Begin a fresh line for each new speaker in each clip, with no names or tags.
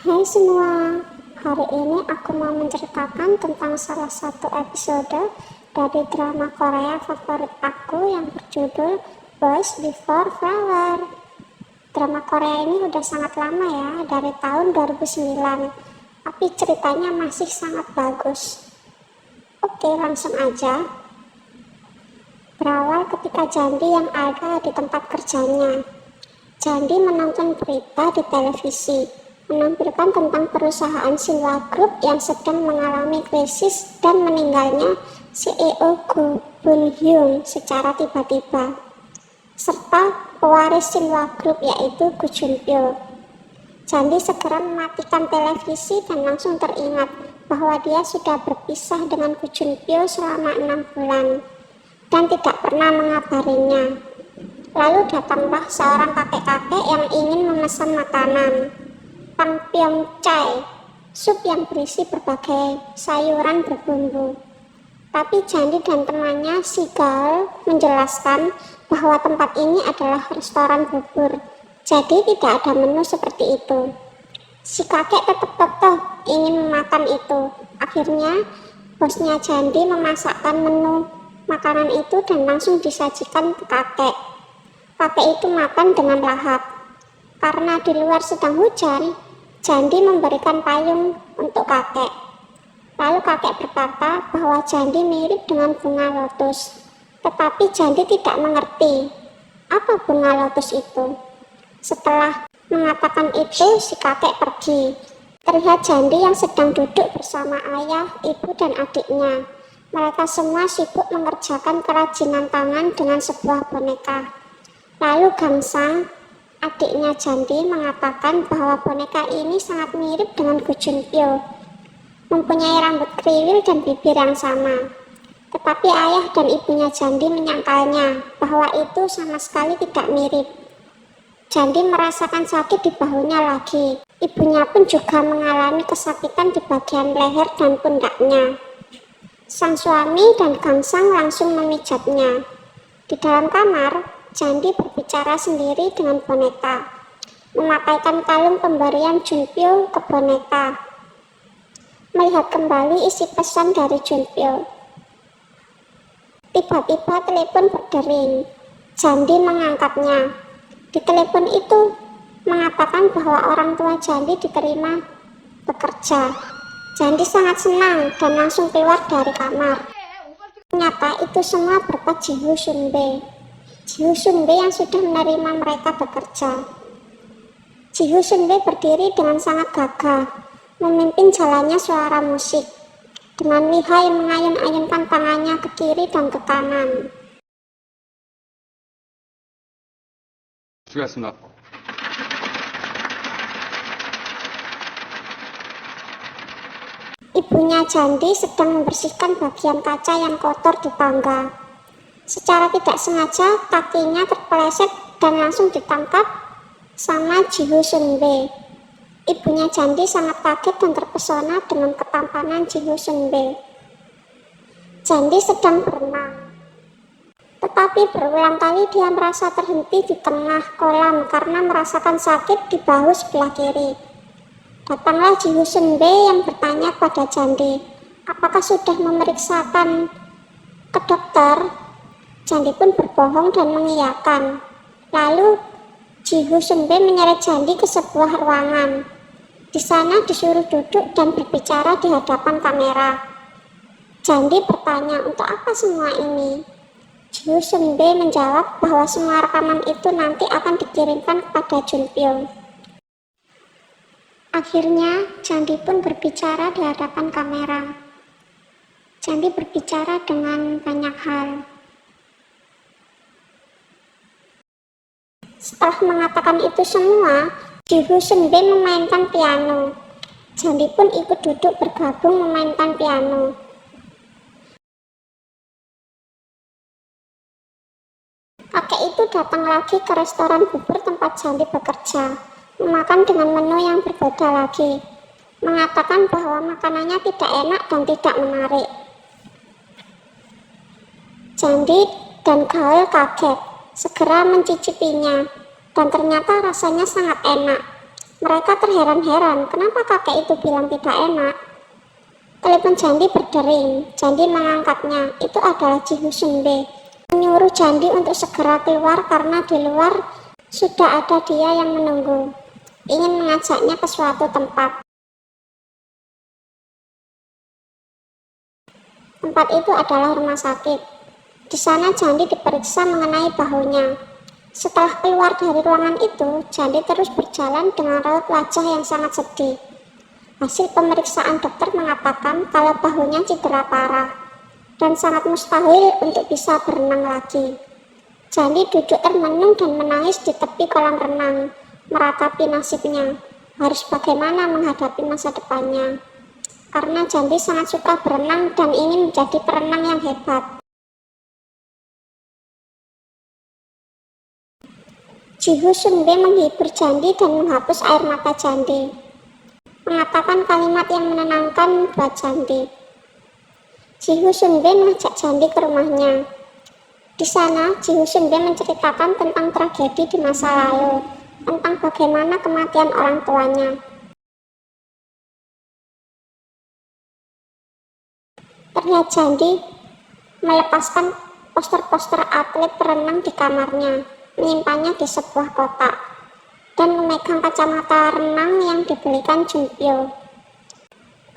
Hai semua, hari ini aku mau menceritakan tentang salah satu episode dari drama Korea favorit aku yang berjudul Boys Before Flower. Drama Korea ini udah sangat lama ya, dari tahun 2009, tapi ceritanya masih sangat bagus. Oke, langsung aja. Berawal ketika Jandi yang ada di tempat kerjanya. Jandi menonton berita di televisi, menampilkan tentang perusahaan Shinhwa Group yang sedang mengalami krisis dan meninggalnya CEO Go Bun Hyun secara tiba-tiba, serta pewaris Shinhwa Group yaitu Go Jun Pyo. Jandi segera mematikan televisi dan langsung teringat bahwa dia sudah berpisah dengan Go Jun Pyo selama 6 bulan dan tidak pernah mengabarinya. Lalu datanglah seorang kakek-kakek yang ingin memesan makanan, pangpyeongchae, sup yang berisi berbagai sayuran berbumbu. Tapi Jandi dan temannya si Gaul menjelaskan bahwa tempat ini adalah restoran bubur, jadi tidak ada menu seperti itu. Si kakek tetap ingin makan itu. Akhirnya bosnya Jandi memasakkan menu makanan itu dan langsung disajikan ke kakek. Kakek itu makan dengan lahap. Karena di luar sedang hujan, Jandi memberikan payung untuk kakek. Lalu kakek berkata bahwa Jandi mirip dengan bunga lotus. Tetapi Jandi tidak mengerti apa bunga lotus itu. Setelah mengatakan itu, si kakek pergi. Terlihat Jandi yang sedang duduk bersama ayah, ibu, dan adiknya. Mereka semua sibuk mengerjakan kerajinan tangan dengan sebuah boneka. Lalu Gangsang, adiknya Jandi, mengatakan bahwa boneka ini sangat mirip dengan Go Jun Pyo, mempunyai rambut kriwil dan bibir yang sama. Tetapi ayah dan ibunya Jandi menyangkalnya bahwa itu sama sekali tidak mirip. Jandi merasakan sakit di bahunya lagi. Ibunya pun juga mengalami kesakitan di bagian leher dan pundaknya. Sang suami dan Gangsang langsung memijatnya. Di dalam kamar, Jandi berbicara sendiri dengan boneka, memakaikan kalung pemberian Junpyo ke boneka. Melihat kembali isi pesan dari Junpyo. Tiba-tiba telepon berdering. Jandi mengangkatnya. Di telepon itu mengatakan bahwa orang tua Jandi diterima bekerja. Jandi sangat senang dan langsung keluar dari kamar. Ternyata itu semua berkat Jiho Sunbae. Jiho Sunbae yang sudah menerima mereka bekerja. Jiho Sunbae berdiri dengan sangat gagah, memimpin jalannya suara musik, dengan lihai mengayun-ayunkan tangannya ke kiri dan ke kanan.
수고하셨습니다.
Ibunya Jandi sedang membersihkan bagian kaca yang kotor di tangga. Secara tidak sengaja kakinya terpeleset dan langsung ditangkap sama Jiho Sunbae. Ibunya Jandi sangat kaget dan terpesona dengan ketampanan Jiho Sunbae. Jandi sedang berenang, tetapi berulang kali dia merasa terhenti di tengah kolam karena merasakan sakit di bahu sebelah kiri. Datanglah Jiho Sunbae yang bertanya pada Jandi, apakah sudah memeriksakan ke dokter? Jandi pun berbohong dan mengiyakan. Lalu Jiho Sunbae menyeret Jandi ke sebuah ruangan. Di sana disuruh duduk dan berbicara di hadapan kamera. Jandi bertanya, untuk apa semua ini? Jiho Sunbae menjawab bahwa semua rekaman itu nanti akan dikirimkan kepada Junpyo. Akhirnya Jandi pun berbicara di hadapan kamera. Jandi berbicara dengan banyak hal. Setelah mengatakan itu semua, Jiho Sunbae memainkan piano. Jandi pun ikut duduk bergabung memainkan piano. Kakek itu datang lagi ke restoran bubur tempat Jandi bekerja, memakan dengan menu yang berbeda lagi, mengatakan bahwa makanannya tidak enak dan tidak menarik. Jandi dan Gaul kaget, segera mencicipinya, dan ternyata rasanya sangat enak. Mereka terheran-heran kenapa kakek itu bilang tidak enak. Telepon Jandi berdering. Jandi mengangkatnya. Itu adalah Ji Hussein menyuruh Jandi untuk segera keluar karena di luar sudah ada dia yang menunggu, ingin mengajaknya ke suatu tempat. Tempat itu adalah rumah sakit. Di sana Jandi diperiksa mengenai bahunya. Setelah keluar dari ruangan itu, Jandi terus berjalan dengan raut wajah yang sangat sedih. Hasil pemeriksaan dokter mengatakan kalau bahunya cedera parah dan sangat mustahil untuk bisa berenang lagi. Jandi duduk termenung dan menangis di tepi kolam renang, meratapi nasibnya, harus bagaimana menghadapi masa depannya. Karena Jandi sangat suka berenang dan ingin menjadi perenang yang hebat. Ji Hussein menghibur Jandi dan menghapus air mata Jandi, mengatakan kalimat yang menenangkan buat Jandi. Ji Hussein mengajak Jandi ke rumahnya. Di sana, Ji Hussein menceritakan tentang tragedi di masa lalu, tentang bagaimana kematian orang tuanya. Terlihat Jandi melepaskan poster-poster atlet berenang di kamarnya, menyimpannya di sebuah kotak, dan memegang kacamata renang yang dibelikan Junpyo.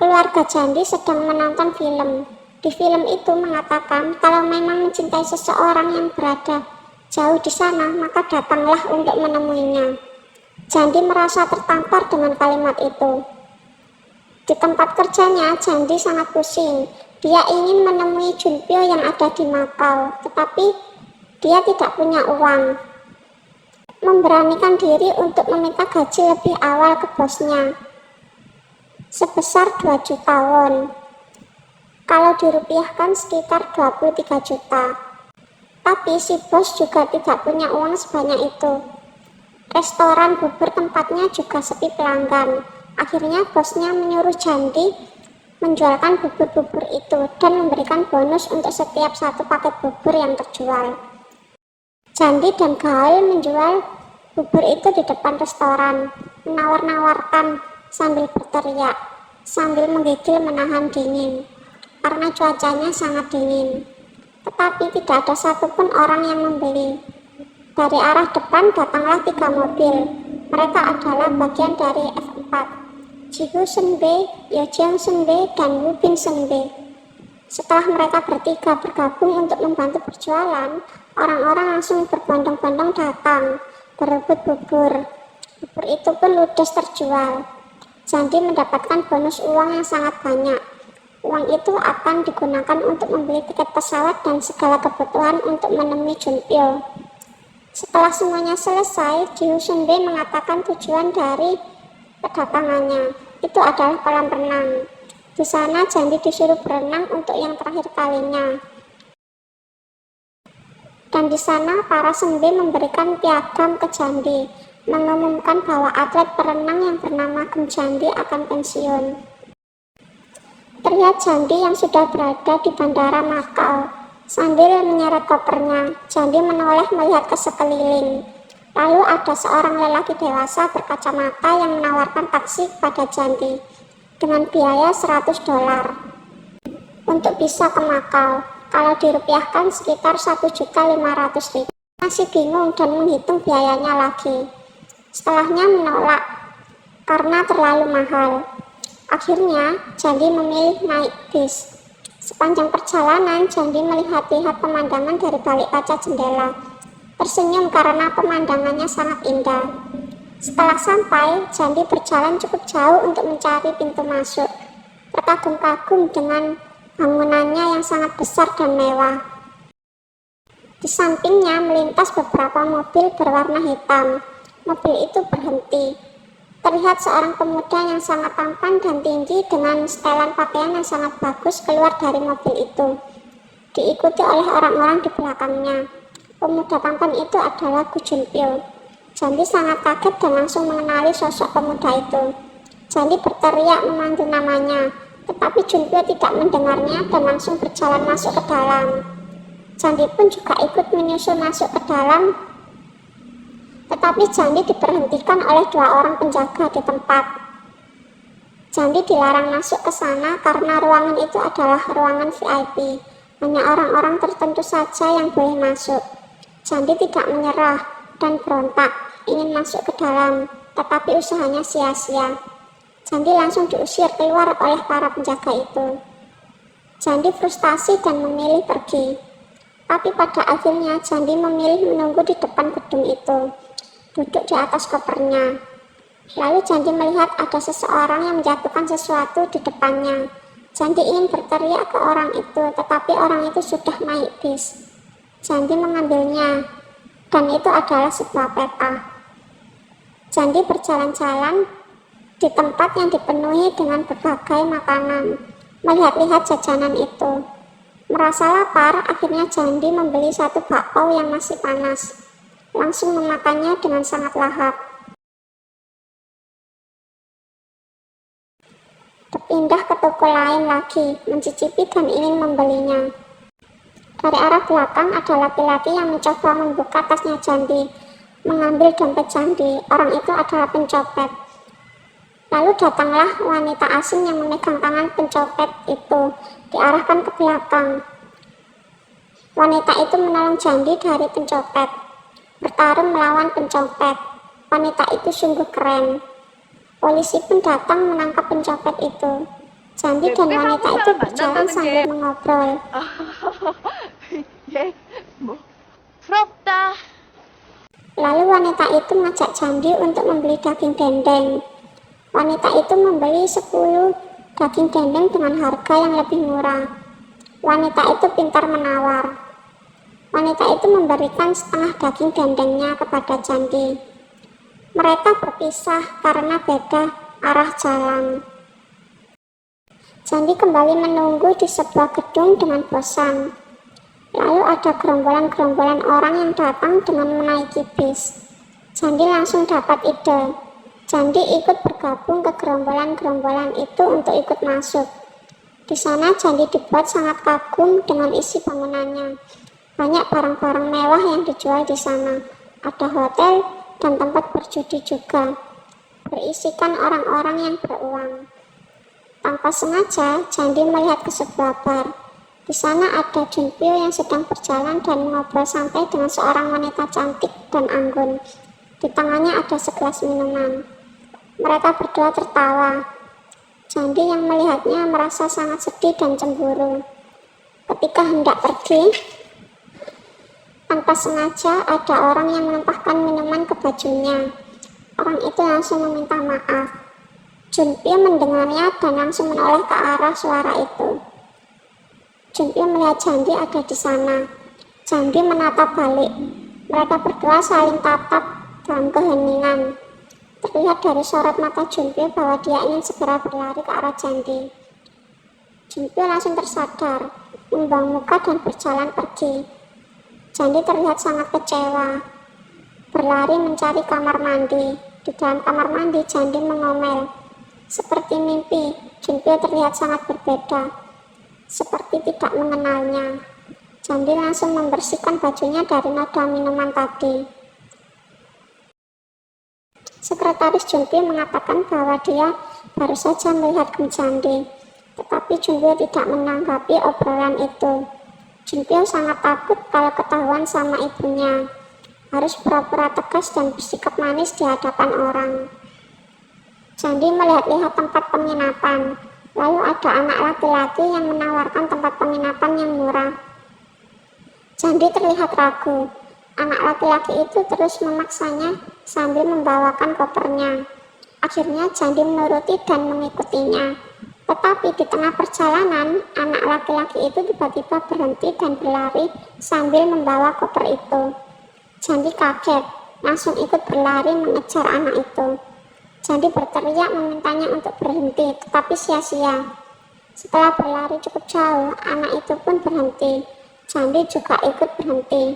Keluarga Jandi sedang menonton film. Di film itu mengatakan kalau memang mencintai seseorang yang berada jauh di sana, maka datanglah untuk menemuinya. Jandi merasa tertampar dengan kalimat itu. Di tempat kerjanya, Jandi sangat pusing. Dia ingin menemui Junpyo yang ada di Makau, tetapi dia tidak punya uang. Memberanikan diri untuk meminta gaji lebih awal ke bosnya, sebesar 2 juta won. Kalau dirupiahkan sekitar 23 juta. Tapi si bos juga tidak punya uang sebanyak itu. Restoran bubur tempatnya juga sepi pelanggan. Akhirnya bosnya menyuruh Jandi menjualkan bubur-bubur itu dan memberikan bonus untuk setiap satu paket bubur yang terjual. Jandi dan Gaul menjual bubur itu di depan restoran, menawar-nawarkan sambil berteriak, sambil menggigil menahan dingin. Karena cuacanya sangat dingin, tetapi tidak ada satupun orang yang membeli. Dari arah depan datanglah 3 mobil. Mereka adalah bagian dari F4, Ji Hussein, Yo Jeong-seun, dan Woo Bin-seun. Setelah mereka bertiga bergabung untuk membantu berjualan, orang-orang langsung berbondong-bondong datang, berebut bubur. Bubur itu pun ludes terjual. Jandi mendapatkan bonus uang yang sangat banyak. Uang itu akan digunakan untuk membeli tiket pesawat dan segala kebutuhan untuk menemui Junpyo. Setelah semuanya selesai, Ji Hussein mengatakan tujuan dari kedatangannya. Itu adalah kolam renang. Di sana Jandi disuruh berenang untuk yang terakhir kalinya. Dan di sana para Senbe memberikan piagam ke Jandi, mengumumkan bahwa atlet perenang yang bernama Gem Jandi akan pensiun. Terlihat Jandi yang sudah berada di bandara Makau. Sambil menyeret kopernya, Jandi menoleh melihat ke sekeliling. Lalu ada seorang lelaki dewasa berkacamata yang menawarkan taksi kepada Jandi dengan biaya $100 untuk bisa ke Makau. Kalau dirupiahkan sekitar 1.500.000. Masih bingung dan menghitung biayanya lagi. Setelahnya menolak karena terlalu mahal. Akhirnya, Jandi memilih naik bis. Sepanjang perjalanan, Jandi melihat-lihat pemandangan dari balik kaca jendela. Tersenyum karena pemandangannya sangat indah. Setelah sampai, Jandi berjalan cukup jauh untuk mencari pintu masuk. Terkagum-kagum dengan bangunannya yang sangat besar dan mewah. Di sampingnya melintas beberapa mobil berwarna hitam. Mobil itu berhenti. Terlihat seorang pemuda yang sangat tampan dan tinggi dengan setelan pakaian yang sangat bagus keluar dari mobil itu, diikuti oleh orang-orang di belakangnya. Pemuda tampan itu adalah Gu Junpyo. Jandi sangat kaget dan langsung mengenali sosok pemuda itu. Jandi berteriak memanggil namanya, tetapi Junpyo tidak mendengarnya dan langsung berjalan masuk ke dalam. Jandi pun juga ikut menyusul masuk ke dalam. Tetapi Candi diberhentikan oleh 2 orang penjaga di tempat. Candi dilarang masuk ke sana karena ruangan itu adalah ruangan VIP. Hanya orang-orang tertentu saja yang boleh masuk. Candi tidak menyerah dan berontak, ingin masuk ke dalam, tetapi usahanya sia-sia. Candi langsung diusir keluar oleh para penjaga itu. Candi frustasi dan memilih pergi. Tapi pada akhirnya Candi memilih menunggu di depan gedung itu, duduk di atas kopernya. Lalu Candi melihat ada seseorang yang menjatuhkan sesuatu di depannya. Candi ingin berteriak ke orang itu, tetapi orang itu sudah naik bis. Candi mengambilnya, dan itu adalah sebuah peta. Candi berjalan-jalan di tempat yang dipenuhi dengan berbagai makanan, melihat-lihat jajanan itu. Merasa lapar, akhirnya Candi membeli 1 bakpao yang masih panas, langsung memakannya dengan sangat lahap. Berpindah ke toko lain lagi, mencicipi dan ingin membelinya. Dari arah belakang ada laki-laki yang mencoba membuka tasnya Candi, mengambil dompet Candi. Orang itu adalah pencopet. Lalu datanglah wanita asing yang memegang tangan pencopet itu, diarahkan ke belakang. Wanita itu menolong Candi dari pencopet, bertarung melawan pencopet. Wanita itu sungguh keren. Polisi pun datang menangkap pencopet itu. Candi dan wanita itu berjalan sambil mengobrol. Lalu wanita itu mengajak Candi untuk membeli daging dendeng. Wanita itu membeli 10 daging dendeng dengan harga yang lebih murah. Wanita itu pintar menawar. Wanita itu memberikan setengah daging dendengnya kepada Candi. Mereka berpisah karena beda arah jalan. Candi kembali menunggu di sebuah gedung dengan bosan. Lalu ada gerombolan-gerombolan orang yang datang dengan menaiki bis. Candi langsung dapat ide. Candi ikut bergabung ke gerombolan-gerombolan itu untuk ikut masuk. Di sana Candi dibuat sangat kagum dengan isi bangunannya. Banyak barang-barang mewah yang dijual di sana. Ada hotel dan tempat berjudi juga, berisikan orang-orang yang beruang. Tanpa sengaja, Candi melihat ke sebuah bar. Di sana ada Junpyo yang sedang berjalan dan mengobrol santai dengan seorang wanita cantik dan anggun. Di tangannya ada segelas minuman. Mereka berdua tertawa. Candi yang melihatnya merasa sangat sedih dan cemburu. Ketika hendak pergi, tanpa sengaja ada orang yang menumpahkan minuman ke bajunya. Orang itu langsung meminta maaf. Junpyo mendengarnya dan langsung menoleh ke arah suara itu. Junpyo melihat Candi ada di sana. Candi menatap balik. Mereka berdua saling tatap dalam keheningan. Terlihat dari sorot mata Junpyo bahwa dia ingin segera berlari ke arah Candi. Junpyo langsung tersadar, membuang muka dan berjalan pergi. Candi terlihat sangat kecewa, berlari mencari kamar mandi. Di dalam kamar mandi, Candi mengomel. Seperti mimpi, Junpyo terlihat sangat berbeda, seperti tidak mengenalnya. Candi langsung membersihkan bajunya dari noda minuman tadi. Sekretaris Junpyo mengatakan bahwa dia baru saja melihat Candi, tetapi Junpyo tidak menanggapi obrolan itu. Junpyo sangat takut kalau ketahuan sama ibunya, harus pura-pura tegas dan bersikap manis di hadapan orang. Candi melihat-lihat tempat penginapan, lalu ada anak laki-laki yang menawarkan tempat penginapan yang murah. Candi terlihat ragu. Anak laki-laki itu terus memaksanya sambil membawakan kopernya. Akhirnya Candi menuruti dan mengikutinya. Tetapi di tengah perjalanan, anak laki-laki itu tiba-tiba berhenti dan berlari sambil membawa koper itu. Candi kaget, langsung ikut berlari mengejar anak itu. Candi berteriak memintanya untuk berhenti, tetapi sia-sia. Setelah berlari cukup jauh, anak itu pun berhenti. Candi juga ikut berhenti.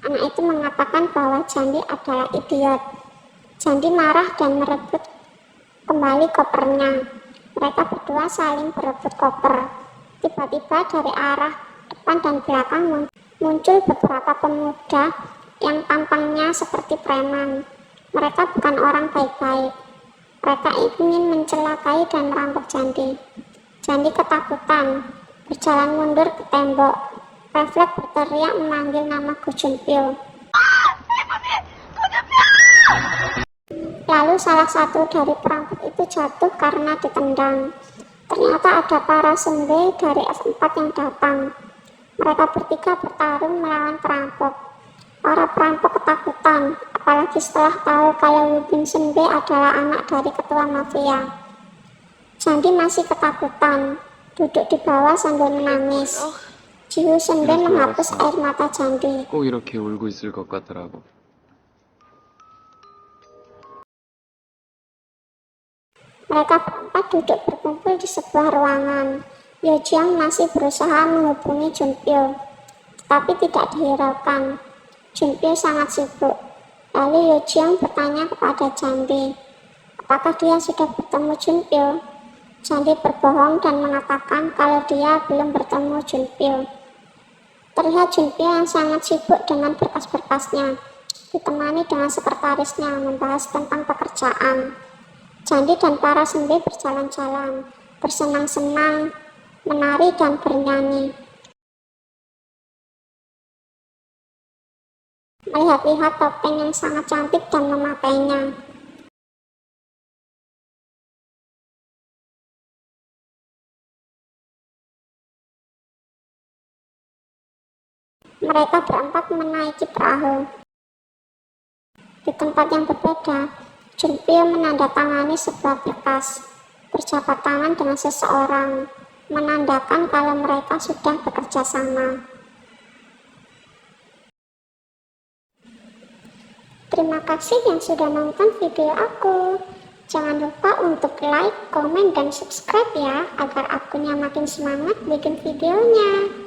Anak itu mengatakan bahwa Candi adalah idiot. Candi marah dan merebut kembali kopernya. Mereka berdua saling berebut koper. Tiba-tiba dari arah depan dan belakang muncul beberapa pemuda yang tampangnya seperti preman. Mereka bukan orang baik-baik. Mereka ingin mencelakai dan merampok Jandi. Jandi ketakutan, berjalan mundur ke tembok. Refleks berteriak memanggil nama Go Junpyo. Lalu salah satu dari perampok itu jatuh karena ditendang. Ternyata ada para senbei dari F4 yang datang. Mereka bertiga bertarung melawan perampok. Para perampok ketakutan, apalagi setelah tahu kalau Woo Bin Senbei adalah anak dari ketua mafia. Jandi masih ketakutan, duduk di bawah sambil menangis. Jiwoo Senbei menghapus air mata Jandi.
꼭 이렇게 울고 있을 것 같더라고.
Mereka berempat duduk berkumpul di sebuah ruangan. Yo Jiang masih berusaha menghubungi Junpyo, tetapi tidak dihiraukan. Junpyo sangat sibuk. Lalu Yo Jiang bertanya kepada Jandi, apakah dia sudah bertemu Junpyo? Jandi berbohong dan mengatakan kalau dia belum bertemu Junpyo. Terlihat Junpyo yang sangat sibuk dengan berkas-berkasnya, ditemani dengan sekretarisnya membahas tentang pekerjaan. Jandi dan para senbei berjalan-jalan, bersenang-senang, menari dan bernyanyi. Melihat-lihat topeng yang sangat cantik dan memakainya. Mereka berempat menaiki perahu. Di tempat yang berbeda, Junpyo menandatangani sebuah berkas, berjabat tangan dengan seseorang, menandakan kalau mereka sudah bekerja sama. Terima kasih yang sudah nonton video aku. Jangan lupa untuk like, komen, dan subscribe ya, agar akunya makin semangat bikin videonya.